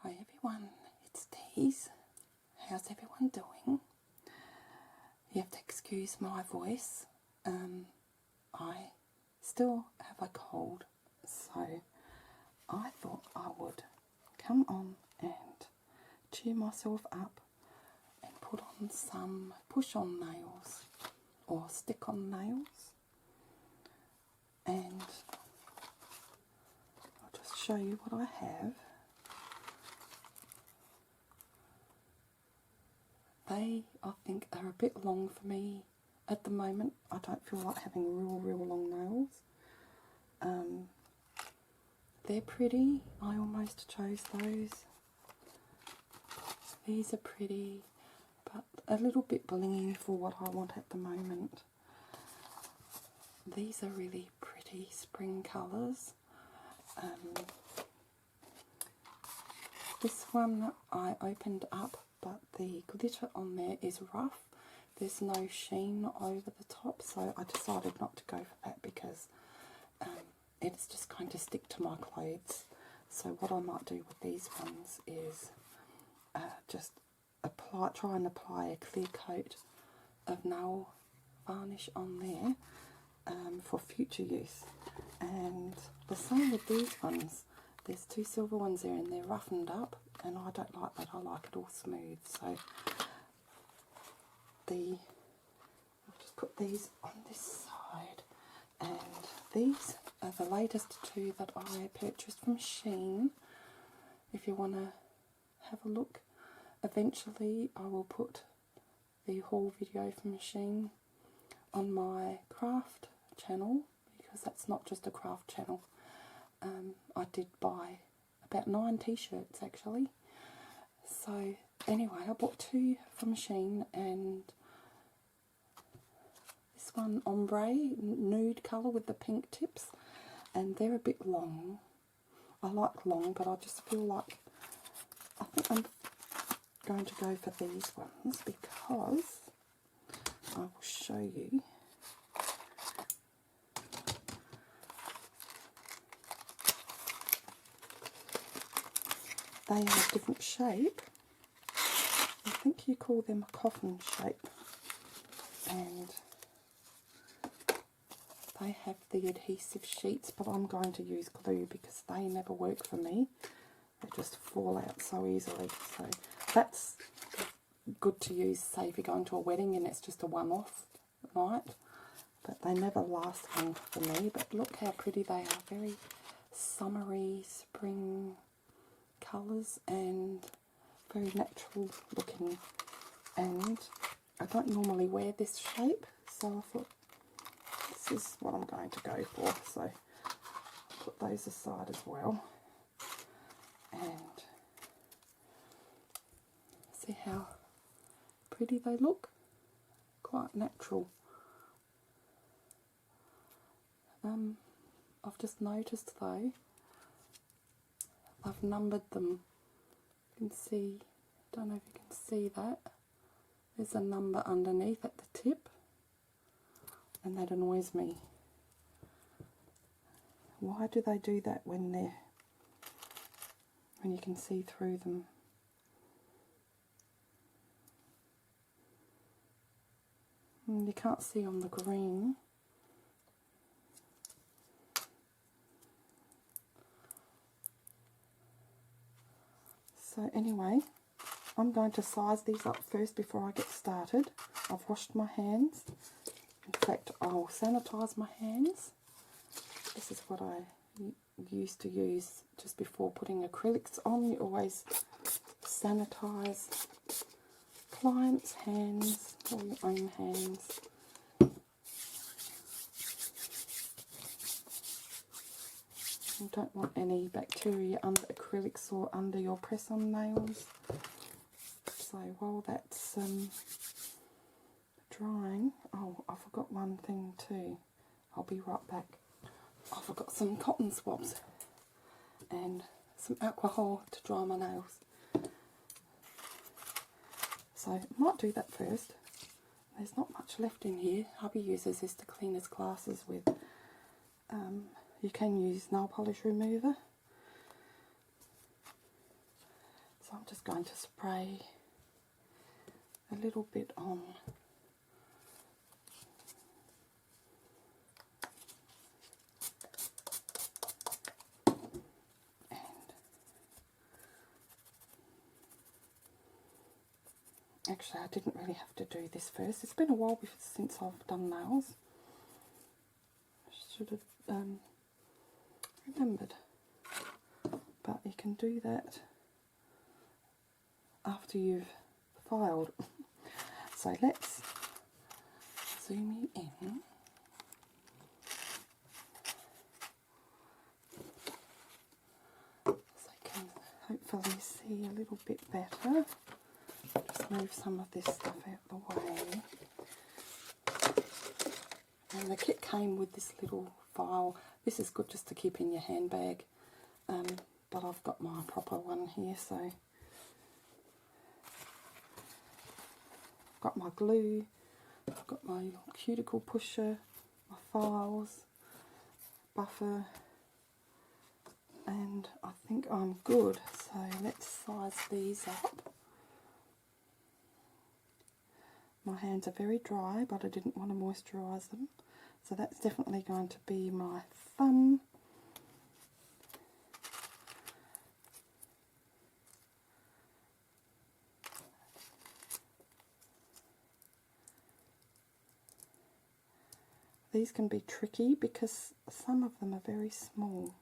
Hi everyone, it's Tees. How's everyone doing? You have to excuse my voice. I still have a cold, so I thought I would come on and cheer myself up and put on some push-on nails or stick-on nails, and I'll just show you what I have. They, I think, are a bit long for me at the moment. I don't feel like having real long nails. They're pretty. I almost chose those. These are pretty, but a little bit blingy for what I want at the moment. These are really pretty spring colours. This one I opened up, but the glitter on there is rough. There's no sheen over the top, so I decided not to go for that because it's just going to stick to my clothes. So what I might do with these ones is just try and apply a clear coat of nail varnish on there for future use. And the same with these ones. There's two silver ones there and they're roughened up, and I don't like that. I like it all smooth. So I'll just put these on this side, and these are the latest two that I purchased from Shein. If you want to have a look, eventually I will put the haul video from Shein on my craft channel, because that's not just a craft channel. I did buy about 9 t-shirts actually. So anyway, I bought 2 from Shein, and this one ombre nude colour with the pink tips, and they're a bit long. I like long, but I just feel like I think I'm going to go for these ones because I will show you. They are a different shape. I think you call them a coffin shape, and they have the adhesive sheets, but I'm going to use glue because they never work for me. They just fall out so easily. So that's good to use, say, if you're going to a wedding and it's just a one-off night, but they never last long for me. But look how pretty they are, very summery spring colours and very natural looking. And I don't normally wear this shape, so I thought this is what I'm going to go for. So I'll put those aside as well, and see how pretty they look. Quite natural. I've just noticed though, I've numbered them. You can see, don't know if you can see that. There's a number underneath at the tip, and that annoys me. Why do they do that when you can see through them? You can't see on the green. So anyway, I'm going to size these up first before I get started. I've washed my hands. In fact, I'll sanitize my hands. This is what I used to use just before putting acrylics on. You always sanitize clients' hands or your own hands. You don't want any bacteria under acrylics or under your press-on nails. So while that's drying, oh, I forgot one thing too. I'll be right back. I forgot some cotton swabs and some alcohol to dry my nails. So I might do that first. There's not much left in here. Hubby uses this to clean his glasses with. You can use nail polish remover. just going to spray a little bit on. Actually, I didn't really have to do this first. It's been a while since I've done nails. I should have remembered. But you can do that after you've filed. So let's zoom you in. So you can hopefully see a little bit better. Just move some of this stuff out the way. And the kit came with this little file. This is good just to keep in your handbag. But I've got my proper one here, so I've got my glue, I've got my cuticle pusher, my files, buffer, and I think I'm good. So let's size these up. My hands are very dry, but I didn't want to moisturise them, so that's definitely going to be my thumb. These can be tricky because some of them are very small,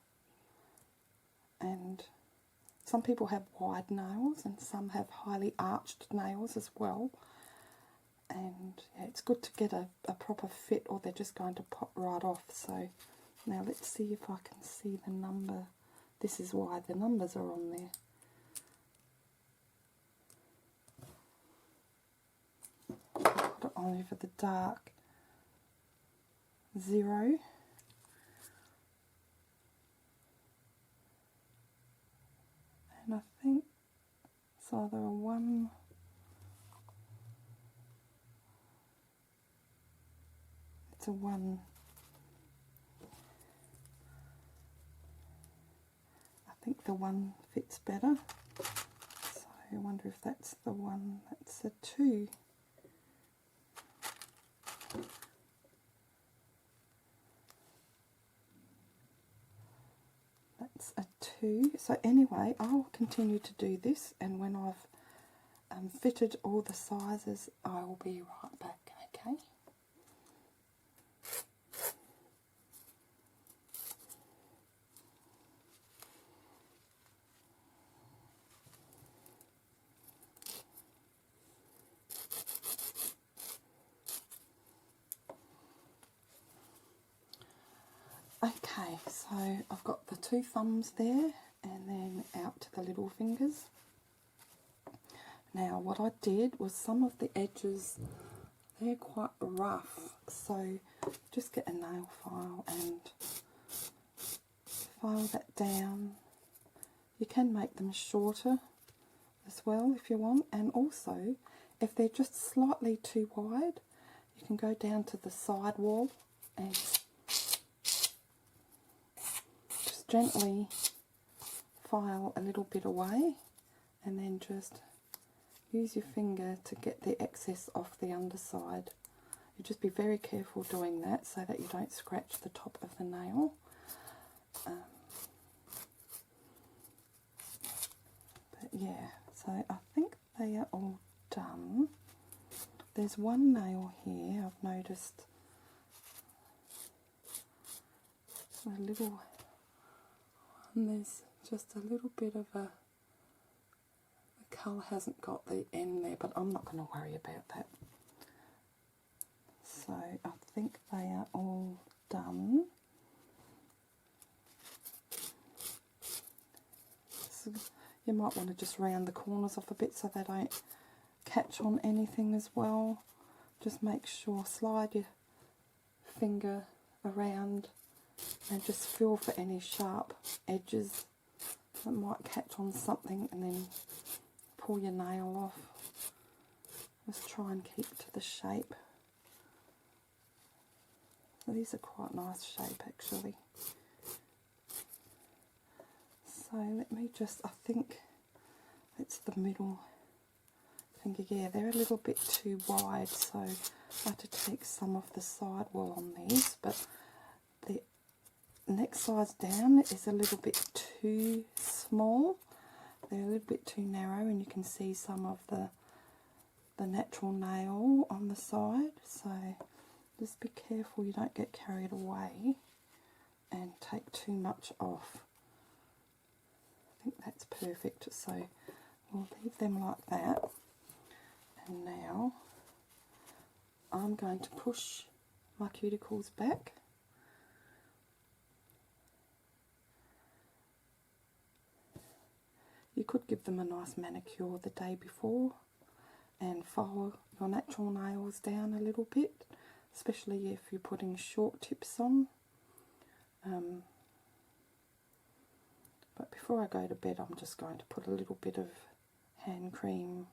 and some people have wide nails and some have highly arched nails as well, and yeah, it's good to get a proper fit or they're just going to pop right off. So now let's see if I can see the number. This is why the numbers are on there. Put it on over the dark. 0, and I think it's either a 1, it's a 1. I think the 1 fits better, so I wonder if that's the 1. That's a 2. That's a 2. So anyway, I'll continue to do this, and when I've fitted all the sizes, I will be right back, okay? Okay, so I've got the 2 thumbs there and then out to the little fingers. Now what I did was some of the edges, they're quite rough, so just get a nail file and file that down. You can make them shorter as well if you want, and also if they're just slightly too wide, you can go down to the side wall and gently file a little bit away, and then just use your finger to get the excess off the underside. You just be very careful doing that so that you don't scratch the top of the nail. But yeah, so I think they are all done. There's one nail here I've noticed a little, and there's just a little bit of the colour hasn't got the end there, but I'm not going to worry about that. So I think they are all done. So you might want to just round the corners off a bit so they don't catch on anything as well. Just make sure, slide your finger around and just feel for any sharp edges that might catch on something, and then pull your nail off. Just try and keep to the shape. So these are quite nice shape actually. So let me just, I think it's the middle finger. Yeah, they're a little bit too wide, so I have to take some of the sidewall on these, but the next size down is a little bit too small. They're a little bit too narrow, and you can see some of the natural nail on the side, so just be careful you don't get carried away and take too much off. I think that's perfect, so we'll leave them like that. And now I'm going to push my cuticles back. You could give them a nice manicure the day before and file your natural nails down a little bit, especially if you're putting short tips on. But before I go to bed, I'm just going to put a little bit of hand cream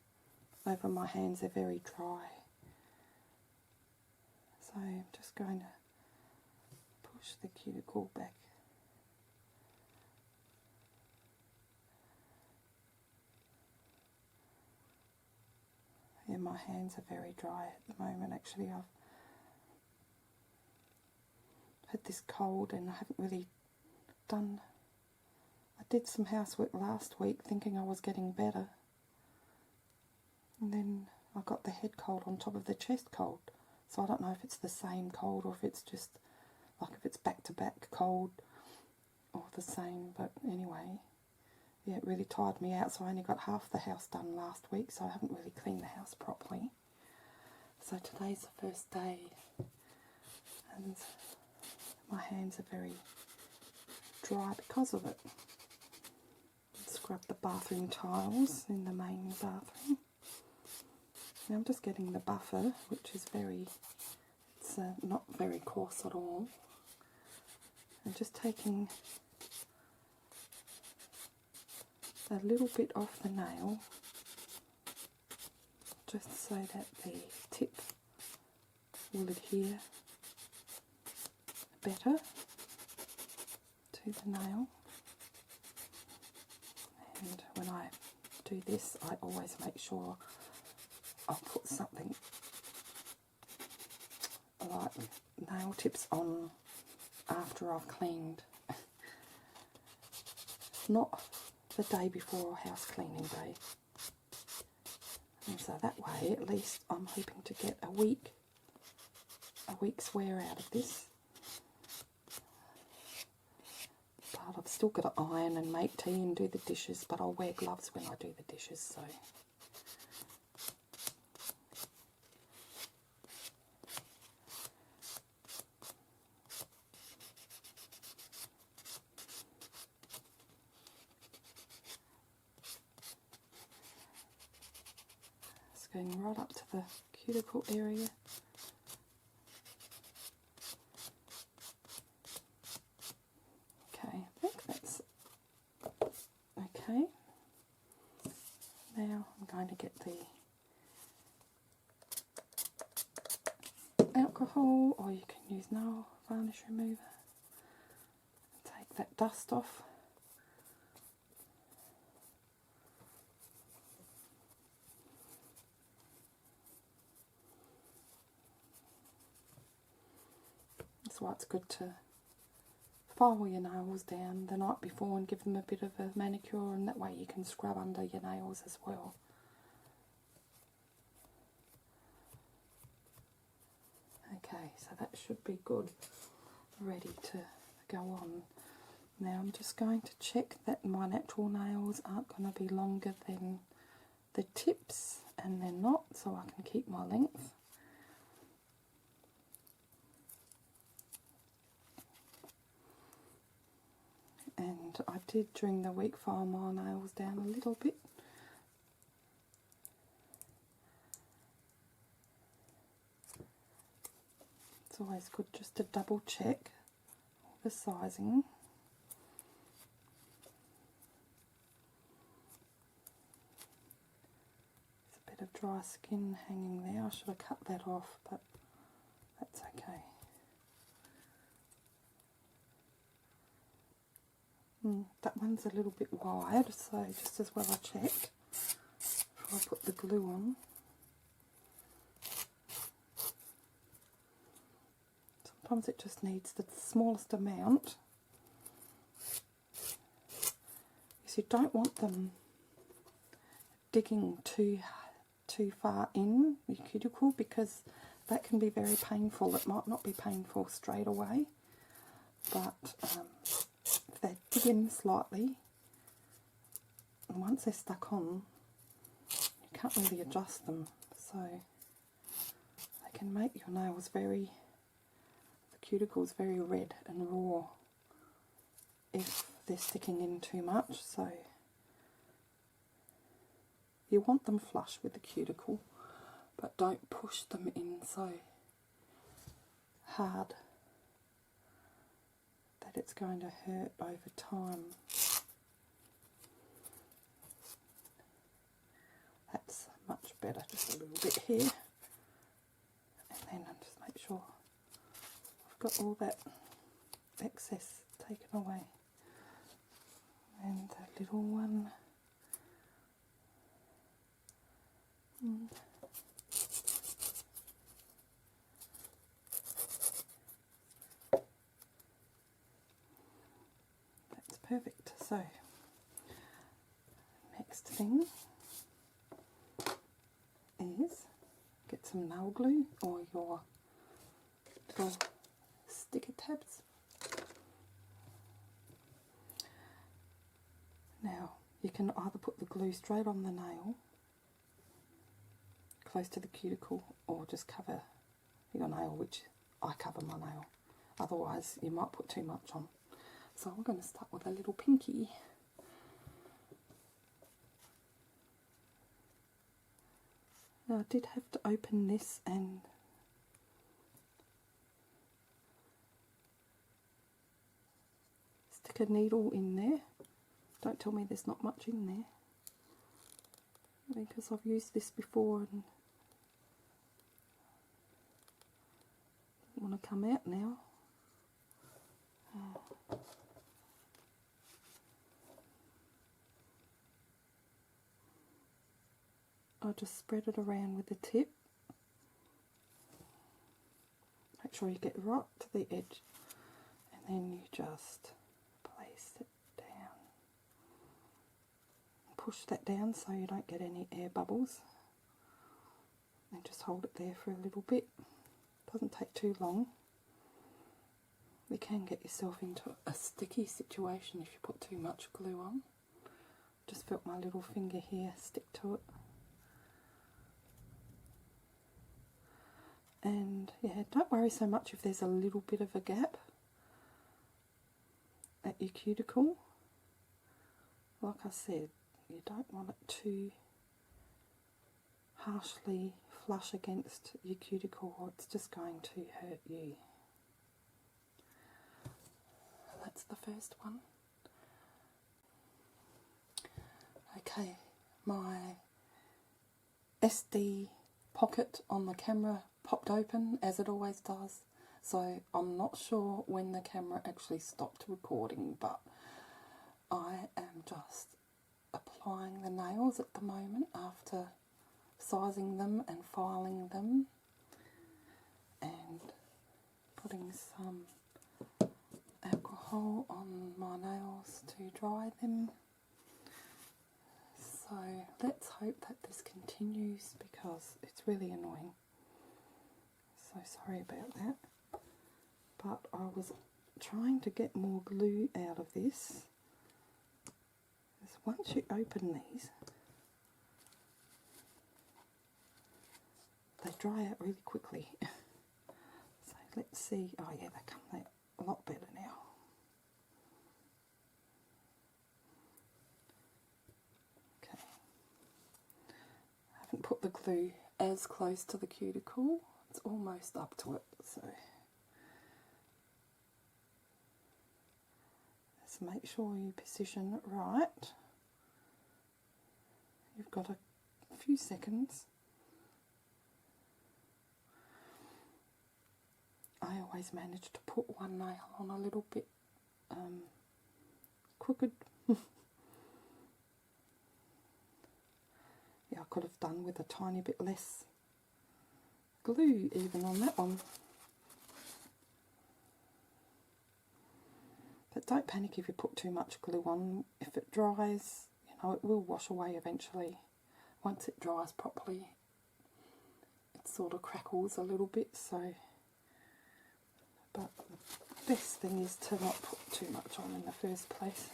over my hands. They're very dry. So I'm just going to push the cuticle back. Yeah, my hands are very dry at the moment. Actually, I've had this cold and I haven't really done... I did some housework last week thinking I was getting better. And then I got the head cold on top of the chest cold. So I don't know if it's the same cold or if it's just like if it's back-to-back cold or the same. But anyway, yeah, it really tired me out. So I only got half the house done last week, so I haven't really cleaned the house properly. So today's the first day and my hands are very dry because of it. Scrub the bathroom tiles in the main bathroom. Now I'm just getting the buffer, which is it's not very coarse at all. And just taking a little bit off the nail, just so that the tip will adhere better to the nail. And when I do this, I always make sure I'll put something like nail tips on after I've cleaned. Not the day before house cleaning day. And so that way, at least I'm hoping to get a week's wear out of this. But I've still got to iron and make tea and do the dishes, but I'll wear gloves when I do the dishes, so. Just going right up to the cuticle area. Okay, I think that's okay. Now I'm going to get the alcohol, or you can use nail varnish remover. Take that dust off. That's why it's good to file your nails down the night before and give them a bit of a manicure, and that way you can scrub under your nails as well. Okay, so that should be good, ready to go on. Now I'm just going to check that my natural nails aren't going to be longer than the tips, and they're not, so I can keep my length. And I did during the week file my nails down a little bit. It's always good just to double check the sizing. There's a bit of dry skin hanging there. I should have cut that off, but that's okay. That one's a little bit wide, so just as well I check. I'll put the glue on. Sometimes it just needs the smallest amount. So you don't want them digging too far in your cuticle, because that can be very painful. It might not be painful straight away, but if they dig in slightly, and once they're stuck on, you can't really adjust them, so they can make your nails the cuticles very red and raw if they're sticking in too much. So you want them flush with the cuticle, but don't push them in so hard that it's going to hurt over time. That's much better, just a little bit here, and then I'll just make sure I've got all that excess taken away. And a little one. That's perfect. So, next thing is get some nail glue or your little sticker tabs. Now, you can either put the glue straight on the nail, close to the cuticle, or just cover your nail, which I cover my nail. Otherwise, you might put too much on. So I'm going to start with a little pinky. Now, I did have to open this and stick a needle in there. Don't tell me there's not much in there, because I've used this before and don't want to come out now. I'll just spread it around with the tip. Make sure you get right to the edge, and then you just place it down. Push that down so you don't get any air bubbles, and just hold it there for a little bit. Doesn't take too long. You can get yourself into a sticky situation if you put too much glue on. Just felt my little finger here stick to it. And yeah, don't worry so much if there's a little bit of a gap at your cuticle. Like I said, you don't want it too harshly flush against your cuticle, or it's just going to hurt you. That's the first one. Okay, my SD pocket on the camera popped open, as it always does, so I'm not sure when the camera actually stopped recording, but I am just applying the nails at the moment after sizing them and filing them, and putting some alcohol on my nails to dry them. So let's hope that this continues, because it's really annoying. So sorry about that. But I was trying to get more glue out of this. Because once you open these, they dry out really quickly. So let's see. Oh yeah, they come out a lot better now. Okay. I haven't put the glue as close to the cuticle. It's almost up to it, so just make sure you position it right. You've got a few seconds. I always manage to put one nail on a little bit crooked. Yeah, I could have done with a tiny bit less glue even on that one. But don't panic if you put too much glue on. If it dries, you know, it will wash away eventually. Once it dries properly, it sort of crackles a little bit, so. But the best thing is to not put too much on in the first place.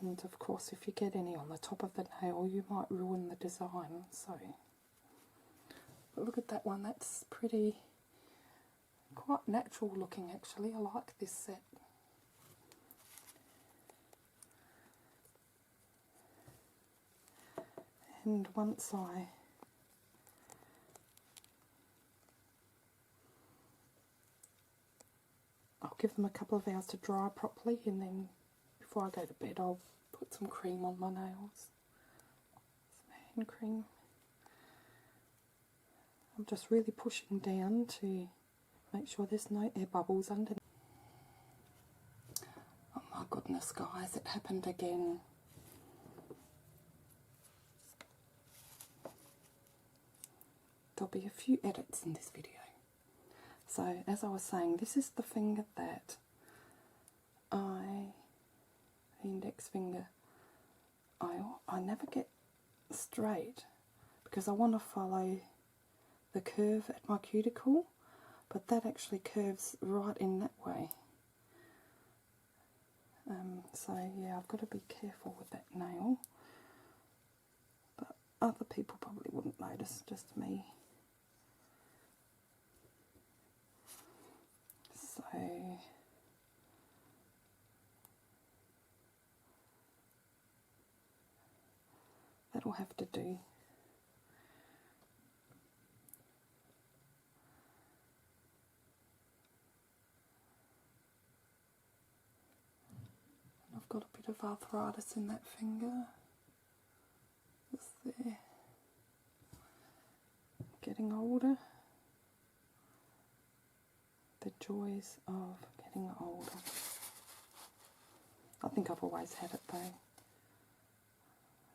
And of course, if you get any on the top of the nail, you might ruin the design, so. But look at that one, that's pretty, quite natural looking actually. I like this set. And once I'll give them a couple of hours to dry properly, and then before I go to bed I'll put some cream on my nails. Some hand cream. I'm just really pushing down to make sure there's no air bubbles underneath. Oh my goodness guys, it happened again. There'll be a few edits in this video. So as I was saying, this is the finger that the index finger, I never get straight because I want to follow the curve at my cuticle, but that actually curves right in that way. So yeah, I've got to be careful with that nail, but other people probably wouldn't notice, just me. So that'll have to do. I've got a bit of arthritis in that finger. Just there. Getting older. The joys of getting older. I think I've always had it though.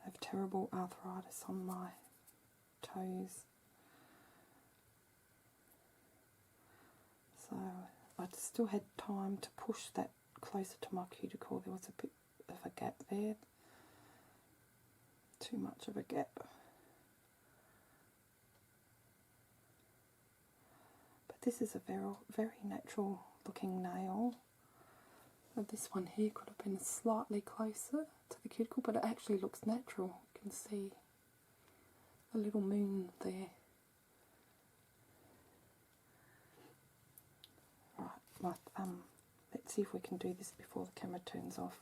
I have terrible arthritis on my toes. So I still had time to push that closer to my cuticle. There was a bit of a gap there. Too much of a gap. But this is a very natural looking nail. And this one here could have been slightly closer to the cuticle, but it actually looks natural. You can see a little moon there. Right, my thumb. Let's see if we can do this before the camera turns off.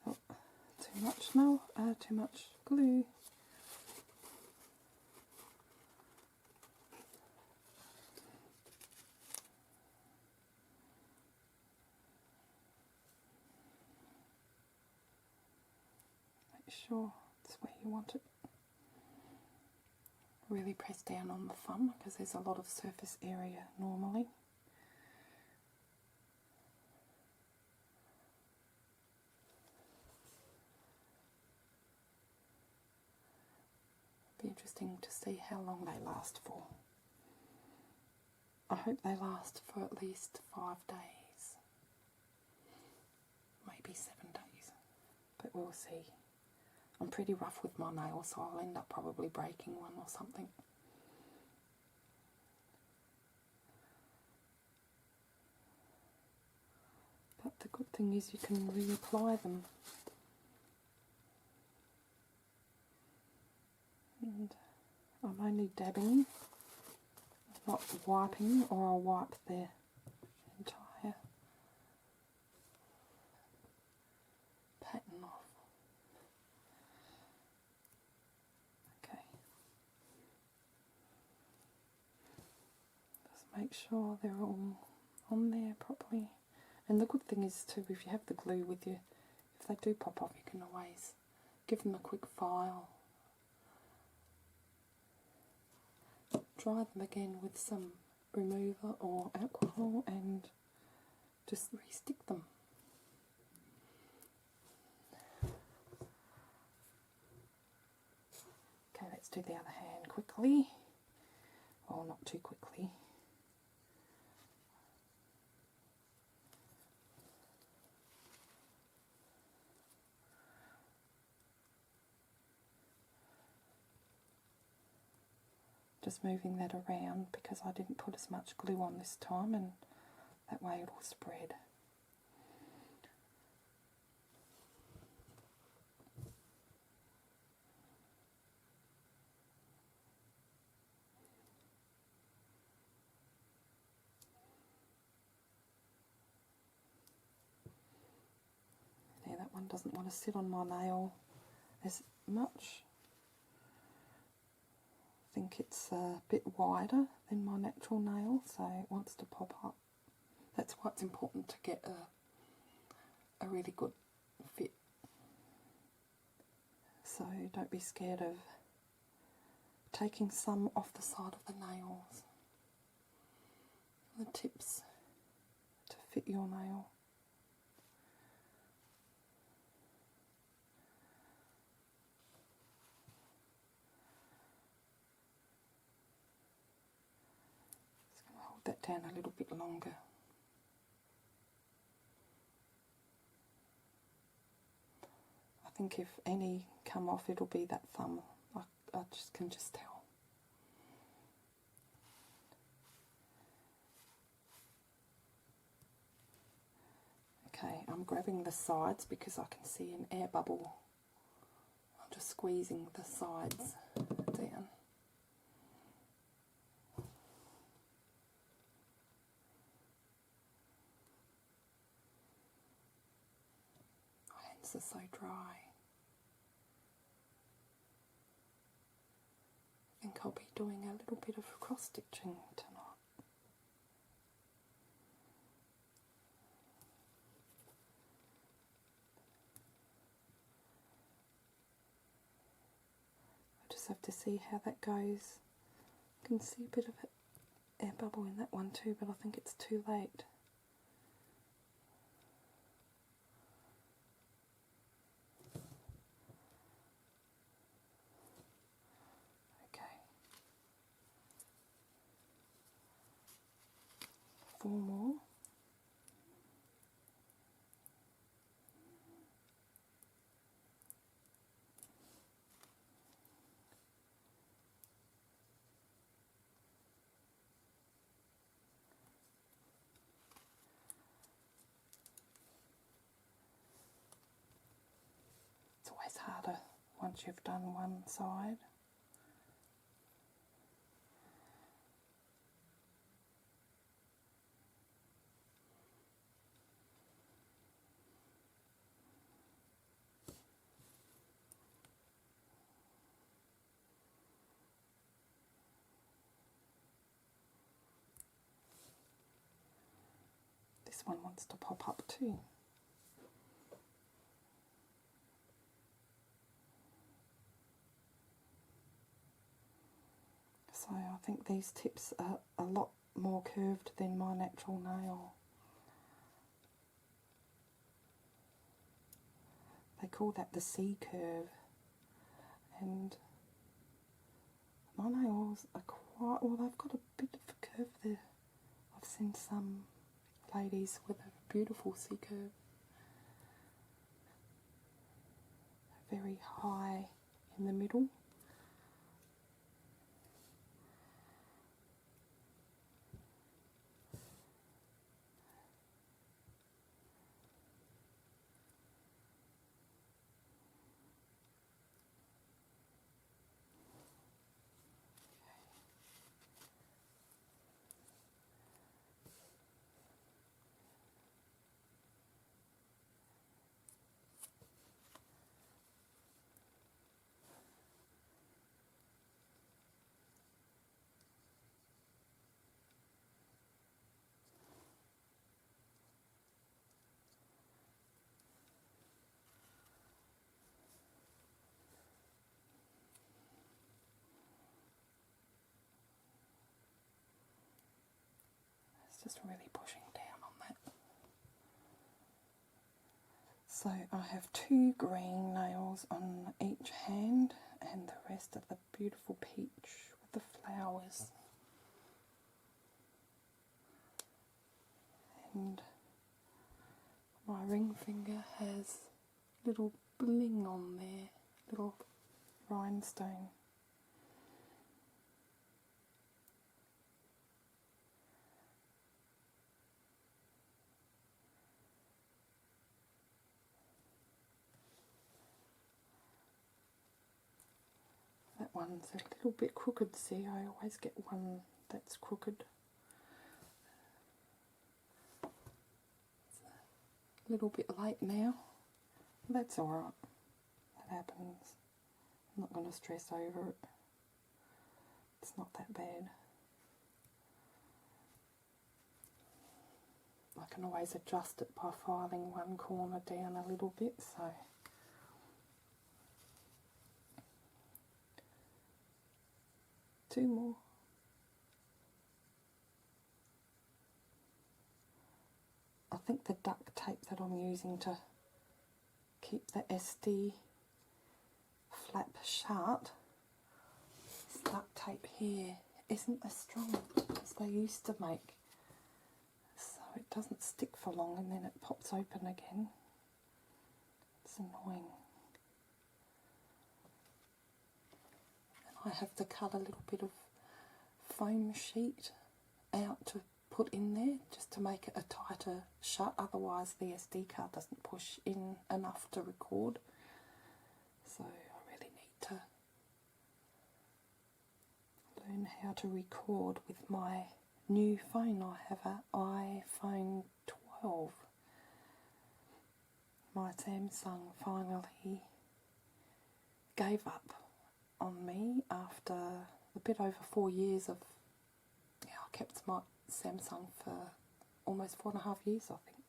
Oh, too much now, too much glue. Make sure it's where you want it. Really press down on the thumb because there's a lot of surface area normally. Be interesting to see how long they last for. I hope they last for at least 5 days. Maybe 7 days. But we'll see. I'm pretty rough with my nails, so I'll end up probably breaking one or something. But the good thing is you can reapply them. And I'm only dabbing, not wiping, or I'll wipe the entire pattern off. Okay. Just make sure they're all on there properly. And the good thing is too, if you have the glue with you, if they do pop off, you can always give them a quick file. dry them again with some remover or alcohol and just re-stick them. Okay, let's do the other hand quickly. Well, not too quickly. Just moving that around because I didn't put as much glue on this time, and that way it will spread. Yeah, that one doesn't want to sit on my nail as much. I think it's a bit wider than my natural nail, so it wants to pop up. That's why it's important to get a really good fit. So don't be scared of taking some off the side of the nails, the tips, to fit your nail. Just going to hold that down a little bit longer. I think if any come off, it'll be that thumb. I can just tell. Okay, I'm grabbing the sides because I can see an air bubble. I'm just squeezing the sides down. My hands are so dry. I think I'll be doing a little bit of cross stitching tonight. I just have to see how that goes. I can see a bit of air bubble in that one too, but I think it's too late. Okay. 4 more. It's always harder once you've done one side. This one wants to pop up too. So I think these tips are a lot more curved than my natural nail. They call that the C curve, and my nails are quite, well, they've got a bit of a curve there. I've seen some ladies with a beautiful C curve, very high in the middle. Just really pushing down on that. So I have 2 green nails on each hand and the rest of the beautiful peach with the flowers. And my ring finger has little bling on there, little rhinestone. That one's a little bit crooked, see, I always get one that's crooked. A little bit late now. That's alright. That happens. I'm not going to stress over it. It's not that bad. I can always adjust it by filing one corner down a little bit, so two more. I think the duct tape that I'm using to keep the SD flap shut, this duct tape here isn't as strong as they used to make, so it doesn't stick for long and then it pops open again. It's annoying. And I have to cut a little bit of foam sheet out to put in there just to make it a tighter shut, otherwise the SD card doesn't push in enough to record. So I really need to learn how to record with my new phone. I have an iPhone 12. My Samsung finally gave up on me after a bit over 4 years of, I kept my Samsung for almost 4.5 years, I think.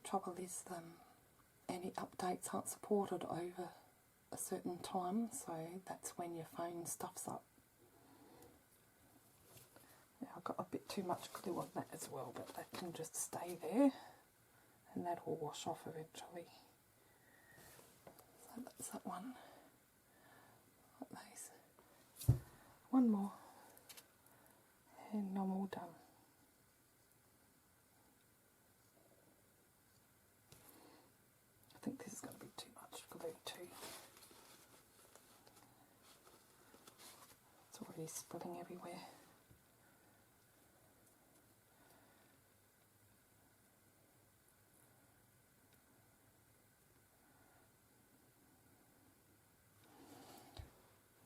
Trouble is, any updates aren't supported over a certain time, so that's when your phone stuffs up. Yeah, I got a bit too much glue on that as well, but that can just stay there, and that will wash off eventually. So that's that one. Like those. One more, and I'm all done. I think this is going to be too much glue too. It's already spilling everywhere.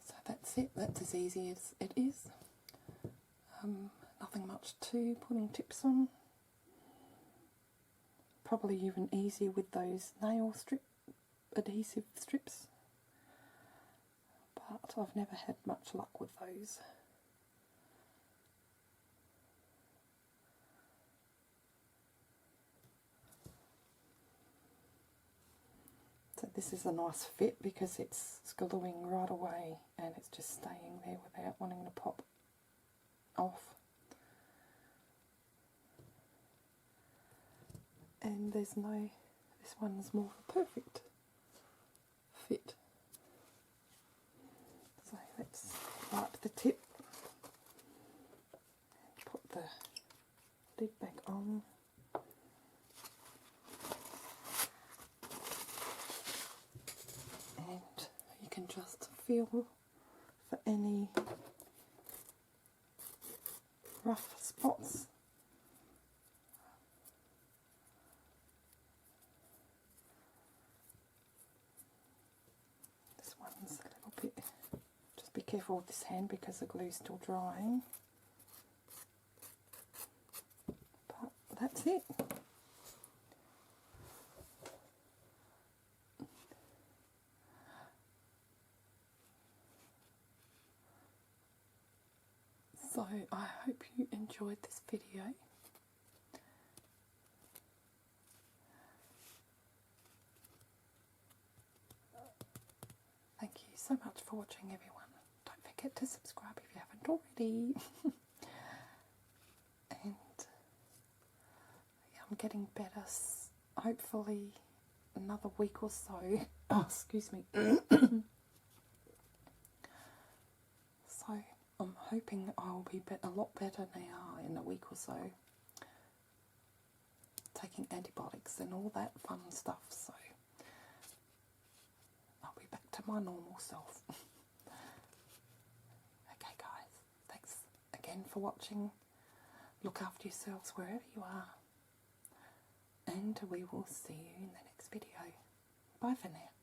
So that's it. That's as easy as it is. Nothing much to putting tips on. Probably even easier with those nail adhesive strips, but I've never had much luck with those. So this is a nice fit because it's gluing right away and it's just staying there without wanting to pop off. And there's no, this one's more of a perfect fit. So let's wipe the tip, put the lid back on. And you can just feel for any rough spots. This one's a little bit, just be careful with this hand because the glue's still drying. But that's it. So I hope you enjoyed this video. Thank you so much for watching, everyone. Don't forget forget to subscribe if you haven't already. And yeah, I'm getting better. Hopefully another week or so. Oh, excuse me. So I'm hoping I'll be a lot better now in a week or so. Taking antibiotics and all that fun stuff, so I'll be back to my normal self. Okay guys, thanks again for watching. Look after yourselves wherever you are. And we will see you in the next video. Bye for now.